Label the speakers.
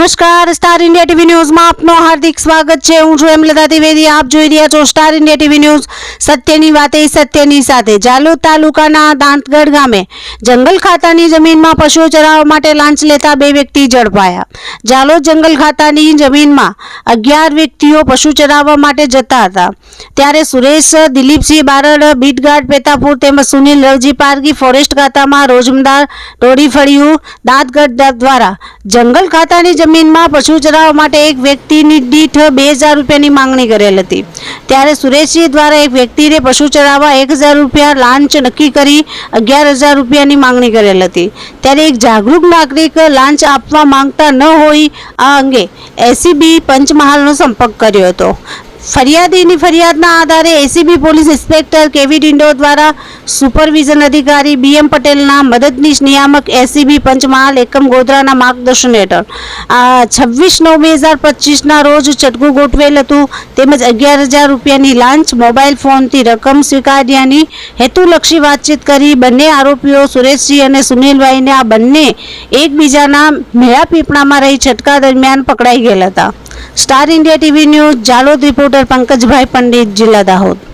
Speaker 1: નમસ્કાર, star India TV ન્યૂઝમાં આપનું હાર્દિક સ્વાગત છે। હું છું હેમલતા ત્રિવેદી। આપ જોઈ રહ્યા છો સ્ટાર ઇન્ડિયા ટીવી ન્યૂઝ। સત્યની વાતે સત્યની સાથે। જાલોદ તાલુકાના દાંતગઢ ગામે જંગલ ખાતાની જમીનમાં પશુઓ ચરાવવા માટે લાંચ લેતા 2 વ્યક્તિ ઝડપાયા। જાલોદ જંગલ ખાતાની જમીનમાં 11 વ્યક્તિઓ પશુ ચરાવવા માટે જતા હતા, ત્યારે સુરેશ દિલીપસિંહ બારડ, બીટગાર્ડ પેતાપુર તેમજ સુનિલ રવજી પારગી ફોરેસ્ટ ખાતામાં રોજમદાર ટોળી ફળિયું દાંતગઢ દ્વારા જંગલ ખાતાની જમીનમાં પશુ ચરાવવા માટે એક વ્યક્તિની દીઠ 2000 રૂપિયાની માંગણી કરેલ હતી, ત્યારે સુરેશજી દ્વારા એક વ્યક્તિને પશુ ચરાવવા 1000 રૂપિયા લાંચ નક્કી કરી 11000 રૂપિયાની માંગણી કરેલ હતી, ત્યારે એક જાગૃત નાગરિક લાંચ આપવા માંગતા ન હોય આ અંગે એસીબી પંચમહાલનો સંપર્ક કર્યો હતો। ફરિયાદીની ફરિયાદના આધારે એસીબી પોલીસ ઇન્સ્પેક્ટર કેવી ડિંડો દ્વારા સુપરવિઝન અધિકારી બીએમ પટેલના મદદનીશ નિયામક એસીબી પંચમહાલ એકમ ગોધરાના માર્ગદર્શન હેઠળ 26/9/2025ના રોજ ચટકું ગોઠવેલ હતું, તેમજ 11000 રૂપિયાની લાંચ મોબાઈલ ફોનથી રકમ સ્વીકાર્યાની હેતુલક્ષી વાતચીત કરી બંને આરોપીઓ સુરેશજી અને સુનિલભાઈને આ બંને એકબીજાના મેળાપીપળામાં રહી છટકા દરમિયાન પકડાઈ ગયેલ હતા। Star India TV news Jhalod reporter Pankajbhai Pandit, जिला दाहोद।